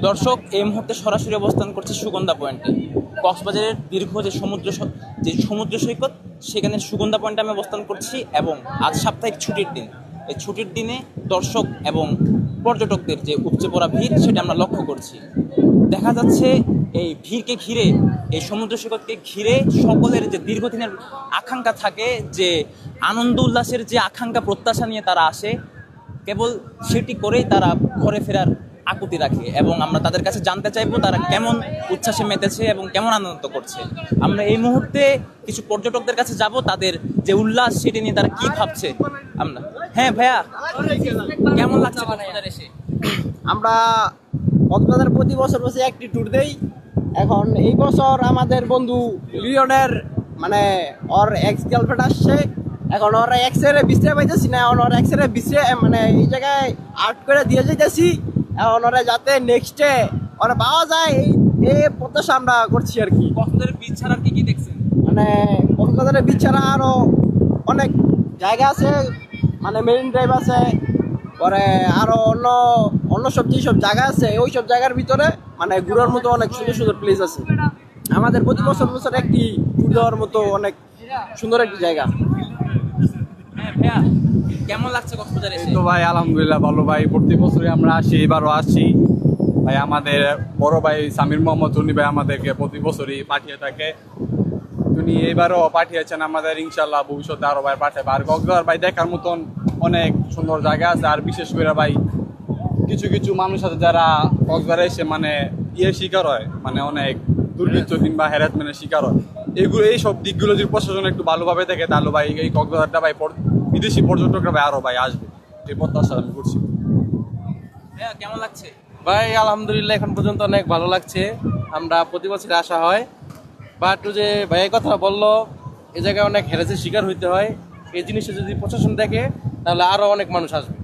দর্শক এই মুহূর্তে সরাসরি অবস্থান করছে সুগন্ধা পয়েন্টে। কক্সবাজারের দীর্ঘ যে সমুদ্র সৈকত, সেখানে সুগন্ধা পয়েন্টে আমি অবস্থান করছি এবং আজ সাপ্তাহিক ছুটির দিন। এই ছুটির দিনে দর্শক এবং পর্যটকদের যে উপচে পড়া ভিড়, সেটা আমরা লক্ষ্য করছি। দেখা যাচ্ছে এই ভিড়কে ঘিরে, এই সমুদ্র সৈকতকে ঘিরে সকলের যে দীর্ঘদিনের আকাঙ্ক্ষা থাকে, যে আনন্দ উল্লাসের যে আকাঙ্ক্ষা প্রত্যাশা নিয়ে তারা আসে, কেবল সেটি করেই তারা ঘরে ফেরার আকুতি রাখে। এবং আমরা তাদের কাছে জানতে চাইবো তারা কেমন উচ্ছ্বাসে মেতেছে এবং কেমন আনন্দ করছে। আমরা এই মুহূর্তে কিছু পর্যটকদের কাছে যাব, তাদের যে উল্লাস সেটি নিয়ে তারা কি ভাবছে। আমরা হ্যাঁ ভাইয়া, কেমন লাগছে কক্সবাজার এসে? আমরা কক্সবাজার প্রতি বছর একটি ট্যুর দেই। এখন এই বছর আমাদের বন্ধু লিওনের মানে ওর এক্স গার্লফ্রেন্ড আসছে। এখন ওর এক্সের বিশ্রে পাইতেছি না, এখন ওর এক্সের বিশ্রে মানে এই জায়গায় আর্ট করে দিয়ে যাইতেছি। এখন ওরা যাতে নেক্সটে ওরা পাওয়া যায় এই প্রত্যাশা আমরা করছি আর কি। কক্সবাজারের বিচ ছাড়া কি কি দেখছেন? মানে কক্সবাজারের বিচ ছাড়া আরো অনেক জায়গা আছে, মানে মেরিন ড্রাইভ আছে, পরে আরো অন্য সব যেসব জায়গা আছে ওই সব জায়গার ভিতরে মানে ঘুরার মতো অনেক সুন্দর সুন্দর প্লেস আছে। আমাদের প্রতি বছর একটি ট্যুর দেওয়ার মতো অনেক সুন্দর একটি জায়গা। হ্যাঁ ভাইয়া, কেমন লাগছে কক্সবাজার এসে? তো ভাই আলহামদুলিল্লাহ ভালো ভাই, প্রতি বছরই আমরা আসি, এবারও আসি ভাই। আমাদের বড় ভাই সামির মোহাম্মদ জনি ভাই আমাদেরকে প্রতি বছরই পাঠিয়ে থাকে। তিনি এবারও পাঠিয়েছেন আমাদের, ইনশাল্লাহ ভবিষ্যতে আরো ভাই পাঠাবে। আর কক্সবাজার ভাই দেখার মতন অনেক সুন্দর জায়গা আছে। আর বিশেষ করে ভাই কিছু কিছু মানুষ আছে যারা কক্সবাজারে এসে মানে শিকার হয়, মানে অনেক দুর্বৃত্ত কিংবা হ্যারাসমেন্টের শিকার হয়। এই সব দিকগুলো যদি প্রশাসন একটু ভালোভাবে দেখে, তাহলে ভাই এই কক্সবাজারটা ভাই বিদেশি পর্যটকরা ভাই আরো ভাই আসবে, এই প্রত্যাশা আমি করছি। হ্যাঁ, কেমন লাগছে ভাই? আলহামদুলিল্লাহ এখন পর্যন্ত অনেক ভালো লাগছে। আমরা প্রতি বছর আসা হয়, বাট যে ভাই এই কথা বললো, এই জায়গায় অনেক হ্যারাসের শিকার হইতে হয়। এই জিনিসটা যদি প্রশাসন দেখে তাহলে আরো অনেক মানুষ আসবে।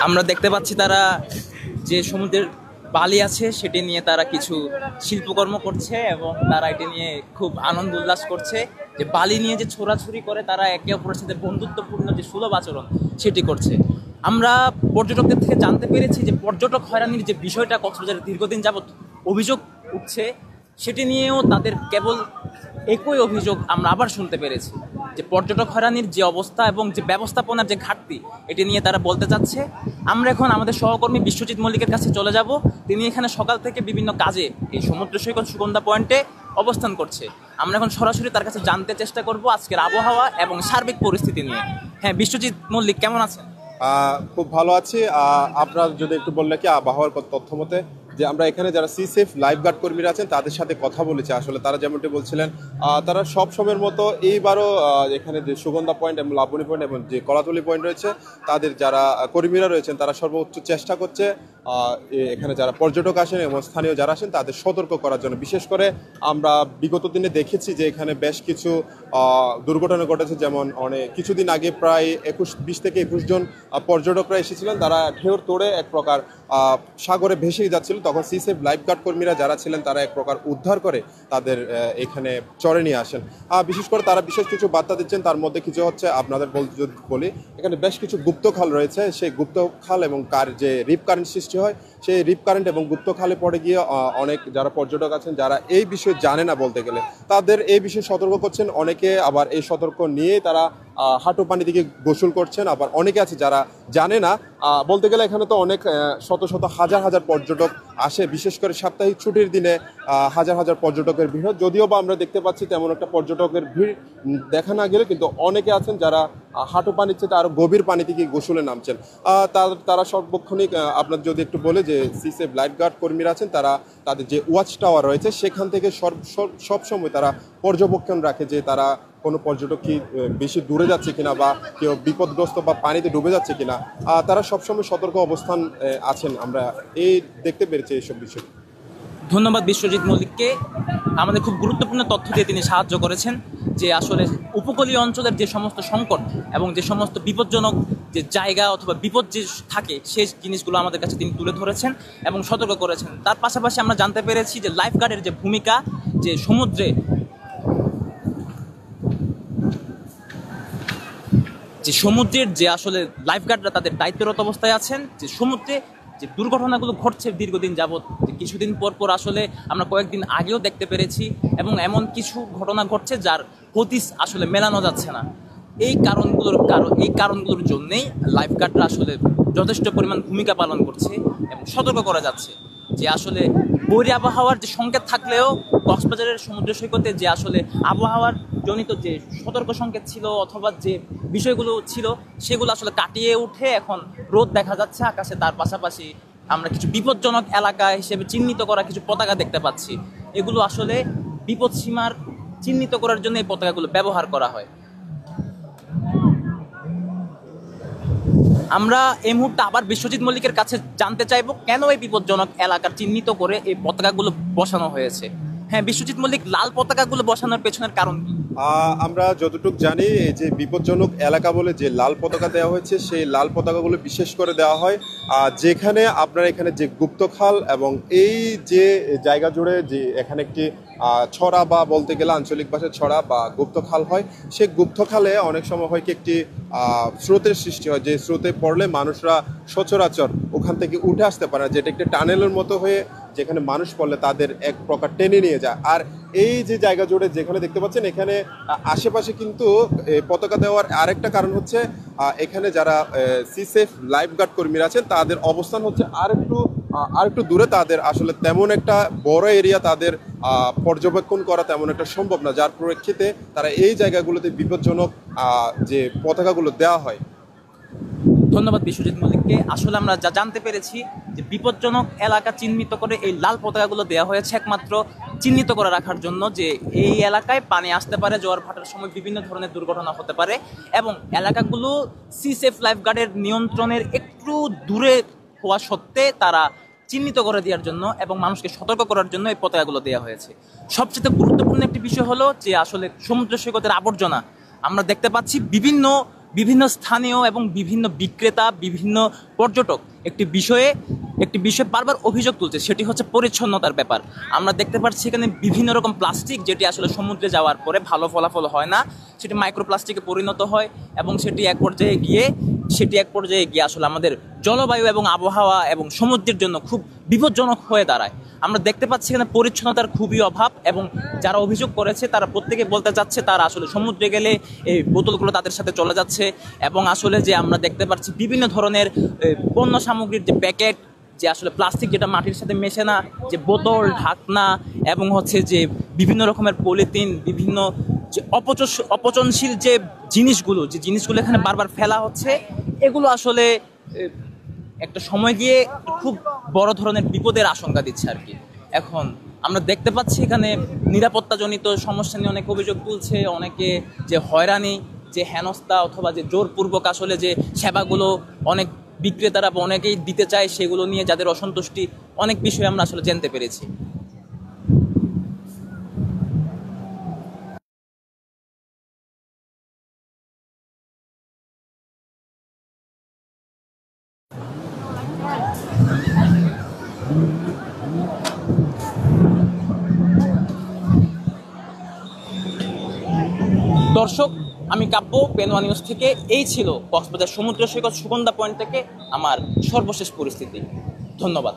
আমরা দেখতে পাচ্ছি তারা যে সমুদ্রের বালি আছে সেটি নিয়ে তারা কিছু শিল্পকর্ম করছে এবং তারা এটি নিয়ে খুব আনন্দ উল্লাস করছে। যে বালি নিয়ে যে ছোড়াছুরি করে তারা একে অপরের সাথে বন্ধুত্বপূর্ণ যে সুলভ আচরণ সেটি করছে। আমরা পর্যটকদের থেকে জানতে পেরেছি যে পর্যটক হয়রানির যে বিষয়টা কক্সবাজারে দীর্ঘদিন যাবৎ অভিযোগ উঠছে, সেটি নিয়েও তাদের কেবল একই অভিযোগ আমরা আবার শুনতে পেরেছি, যে পর্যটক হয়রানির যে অবস্থা এবং যে ব্যবস্থাপনার যে ঘাটতি, এটি নিয়ে তারা বলতে চাচ্ছে। আমরা এখন আমাদের সহকর্মী বিশ্বজিৎ মল্লিকের কাছে চলে যাব। তিনি এখানে সকাল থেকে বিভিন্ন কাজে এই সমুদ্র সৈকত সুগন্ধা পয়েন্টে অবস্থান করছে। আমরা এখন সরাসরি তার কাছে জানতে চেষ্টা করব আজকের আবহাওয়া এবং সার্বিক পরিস্থিতি নিয়ে। হ্যাঁ বিশ্বজিৎ মল্লিক, কেমন আছেন? খুব ভালো আছি। আপনার যদি একটু বললে কি আবহাওয়ার তথ্য মতে, যে আমরা এখানে যারা সি সেফ লাইফগার্ড কর্মীরা আছেন তাদের সাথে কথা বলেছি। আসলে তারা যেমনটি বলছিলেন, তারা সব সময়ের মতো এইবারও এখানে যে সুগন্ধা পয়েন্ট এবং লাবণী পয়েন্ট এবং যে কলাতলি পয়েন্ট রয়েছে, তাদের যারা কর্মীরা রয়েছেন তারা সর্বোচ্চ চেষ্টা করছে এখানে যারা পর্যটক আসেন এবং স্থানীয় যারা আসেন তাদের সতর্ক করার জন্য। বিশেষ করে আমরা বিগত দিনে দেখেছি যে এখানে বেশ কিছু দুর্ঘটনা ঘটেছে। যেমন কিছুদিন আগে প্রায় 20 থেকে 21 জন পর্যটকরা এসেছিলেন, তারা ঢেউর তোড়ে এক প্রকার সাগরে ভেসে যাচ্ছিল। তখন সি সেফ লাইফগার্ড কর্মীরা যারা ছিলেন তারা এক প্রকার উদ্ধার করে তাদের এখানে চরে নিয়ে আসেন। বিশেষ করে তারা বিশেষ কিছু বার্তা দিচ্ছেন। তার মধ্যে কিছু হচ্ছে, আপনাদের যদি বলি, এখানে বেশ কিছু গুপ্ত খাল রয়েছে। সেই গুপ্ত খাল এবং যে রিপ কারেন্ট সৃষ্টি হয়, সেই রিপ কারেন্ট এবং গুপ্ত খালে পড়ে গিয়ে অনেক যারা পর্যটক আছেন যারা এই বিষয়ে জানে না বলতে গেলে, তাদের এই বিষয়ে সতর্ক করছেন। অনেকে আবার এই সতর্ক নিয়ে তারা হাঁটু পানি দিকে গোসল করছেন। আবার অনেকে আছে যারা জানে না। বলতে গেলে এখানে তো অনেক শত শত হাজার হাজার পর্যটক আসে, বিশেষ করে সাপ্তাহিক ছুটির দিনে হাজার হাজার পর্যটকের ভিড়। যদিও বা আমরা দেখতে পাচ্ছি তেমন একটা পর্যটকের ভিড় দেখা না গেলে, কিন্তু অনেকে আছেন যারা হাঁটু পানির চেয়ে আরও গভীর পানি থেকে গোসলে নামছেন। তারা সর্বক্ষণিক আপনার যদি একটু বলে যে সি সেফ লাইফগার্ড কর্মীরা আছেন, তারা তাদের যে ওয়াচ টাওয়ার রয়েছে সেখান থেকে সবসময় তারা পর্যবেক্ষণ রাখে যে তারা কোনো পর্যটক কি বেশি দূরে যাচ্ছে কিনা বা কেউ বিপদগ্রস্ত বা পানিতে ডুবে যাচ্ছে কিনা। তারা সবসময় সতর্ক অবস্থান আছেন, আমরা এই দেখতে পেরেছি এইসব বিষয়। ধন্যবাদ বিশ্বজিৎ মল্লিককে। আমাদের খুব গুরুত্বপূর্ণ তথ্য দিয়ে তিনি সাহায্য করেছেন, যে আসলে উপকূলীয় অঞ্চলের যে সমস্ত সংকট এবং যে সমস্ত বিপজ্জনক যে জায়গা অথবা বিপদ যে থাকে, সেই জিনিসগুলো আমাদের কাছে তিনি তুলে ধরেছেন এবং সতর্ক করেছেন। তার পাশাপাশি আমরা জানতে পেরেছি যে লাইফগার্ডের যে ভূমিকা, যে সমুদ্রে যে সমুদ্রের যে আসলে লাইফগার্ডরা তাদের দায়িত্বরত অবস্থায় আছেন, যে সমুদ্রে যে দুর্ঘটনাগুলো ঘটছে দীর্ঘদিন যাবৎ, যে কিছুদিন পর পর আসলে আমরা কয়েকদিন আগেও দেখতে পেরেছি, এবং এমন কিছু ঘটনা ঘটছে যার হদিস আসলে মেলানো যাচ্ছে না। এই কারণগুলোর জন্যেই লাইফগার্ডরা আসলে যথেষ্ট পরিমাণ ভূমিকা পালন করছে এবং সতর্ক করা যাচ্ছে যে আসলে বৈরী আবহাওয়ার যে সংকেত থাকলেও কক্সবাজারের সমুদ্র সৈকতে যে আসলে আবহাওয়ার জনিত যে সতর্ক সংকেত ছিল অথবা যে বিষয়গুলো ছিল সেগুলো আসলে কাটিয়ে উঠে এখন রোদ দেখা যাচ্ছে আকাশে। তার পাশাপাশি আমরা কিছু বিপজ্জনক এলাকা হিসেবে চিহ্নিত করা কিছু পতাকা দেখতে পাচ্ছি। এগুলো আসলে বিপদ সীমার চিহ্নিত করার জন্য এই পতাকাগুলো ব্যবহার করা হয়। আমরা এই মুহূর্তে আবার বিশ্বজিৎ মল্লিকের কাছে জানতে চাইবো কেন এই বিপজ্জনক এলাকার চিহ্নিত করে এই পতাকাগুলো বসানো হয়েছে। হ্যাঁ বিশ্বজিৎ মল্লিক, লাল পতাকাগুলো বসানোর পেছনের কারণ কি? আমরা যতটুকু জানি এই যে বিপজ্জনক এলাকা বলে যে লাল পতাকা দেওয়া হয়েছে, সেই লাল পতাকাগুলো বিশেষ করে দেওয়া হয় যেখানে আপনার এখানে যে গুপ্তখাল এবং এই যে জায়গা জুড়ে যে এখানে একটি ছড়া বা বলতে গেলে আঞ্চলিক ভাষায় ছড়া বা গুপ্তখাল হয়, সেই গুপ্তখালে অনেক সময় হয় কি একটি স্রোতের সৃষ্টি হয়, যে স্রোতে পড়লে মানুষরা সচরাচর ওখান থেকে উঠে আসতে পারে না, যেটা একটি টানেলের মতো হয়ে যেখানে মানুষ পড়লে তাদের এক প্রকার টেনে নিয়ে যায়। আর এই যে জায়গা জুড়ে যেখানে দেখতে পাচ্ছেন এখানে আশেপাশে কিন্তু পতাকা দেওয়ার আরেকটা কারণ হচ্ছে এখানে যারা সিসেফ লাইফগার্ড কর্মীরা আছেন তাদের অবস্থান হচ্ছে আরেকটু দূরে। তাদের আসলে তেমন একটা বড় এরিয়া তাদের পর্যবেক্ষণ করা তেমন একটা সম্ভব না, যার প্রেক্ষিতে তারা এই জায়গাগুলোতে বিপজ্জনক যে পতাকাগুলো দেওয়া হয়। ধন্যবাদ বিশ্বজিৎ মল্লিককে। আসলে আমরা যা জানতে পেরেছি যে বিপজ্জনক এলাকা চিহ্নিত করে এই লাল পতাকাগুলো দেওয়া হয়েছে একমাত্র চিহ্নিত করে রাখার জন্য, যে এই এলাকায় পানি আসতে পারে, জোয়ার ভাটার সময় বিভিন্ন ধরনের দুর্ঘটনা হতে পারে, এবং এলাকাগুলো সিসেফ লাইফগার্ডের নিয়ন্ত্রণের একটু দূরে হওয়া সত্ত্বে তারা চিহ্নিত করে দেওয়ার জন্য এবং মানুষকে সতর্ক করার জন্য এই পতাকাগুলো দেওয়া হয়েছে। সবচেয়ে গুরুত্বপূর্ণ একটি বিষয় হলো যে আসলে সমুদ্র সৈকতের আবর্জনা আমরা দেখতে পাচ্ছি বিভিন্ন স্থানীয় এবং বিভিন্ন বিক্রেতা, বিভিন্ন পর্যটক একটি বিষয়ে বারবার অভিযোগ তুলছে, সেটি হচ্ছে পরিচ্ছন্নতার ব্যাপার। আমরা দেখতে পাচ্ছি এখানে বিভিন্ন রকম প্লাস্টিক, যেটি আসলে সমুদ্রে যাওয়ার পরে ভালো ফলাফল হয় না, সেটি মাইক্রোপ্লাস্টিকে পরিণত হয় এবং সেটি এক পর্যায়ে গিয়ে আসলে আমাদের জলবায়ু এবং আবহাওয়া এবং সমুদ্রের জন্য খুব বিপজ্জনক হয়ে দাঁড়ায়। আমরা দেখতে পাচ্ছি এখানে পরিচ্ছন্নতার খুবই অভাব, এবং যারা অভিযোগ করেছে তারা প্রত্যেকে বলতে চাচ্ছে তারা আসলে সমুদ্রে গেলে এই বোতলগুলো তাদের সাথে চলে যাচ্ছে, এবং আসলে যে আমরা দেখতে পাচ্ছি বিভিন্ন ধরনের পণ্য সামগ্রীর যে প্যাকেট, যে আসলে প্লাস্টিক যেটা মাটির সাথে মেশে না, যে বোতল, ঢাকনা এবং হচ্ছে যে বিভিন্ন রকমের পলিথিন, বিভিন্ন যে অপচনশীল যে জিনিসগুলো এখানে বারবার ফেলা হচ্ছে, এগুলো আসলে একটা সময় গিয়ে খুব বড় ধরনের বিপদের আশঙ্কা দিচ্ছে আর কি। এখন আমরা দেখতে পাচ্ছি এখানে নিরাপত্তাজনিত সমস্যা নিয়ে অনেক অভিযোগ তুলছে, অনেকে যে হয়রানি, যে হেনস্থা অথবা যে জোরপূর্বক আসলে যে সেবাগুলো অনেক বিক্রেতারা বা অনেকেই দিতে চায়, সেগুলো নিয়ে যাদের অসন্তুষ্টি, অনেক বিষয় আমরা আসলে জানতে পেরেছি। দর্শক, আমি কাব্য, পেনওয়া নিউজ থেকে। এই ছিল কক্সবাজার সমুদ্র সৈকত সুগন্ধা পয়েন্ট থেকে আমার সর্বশেষ পরিস্থিতি। ধন্যবাদ।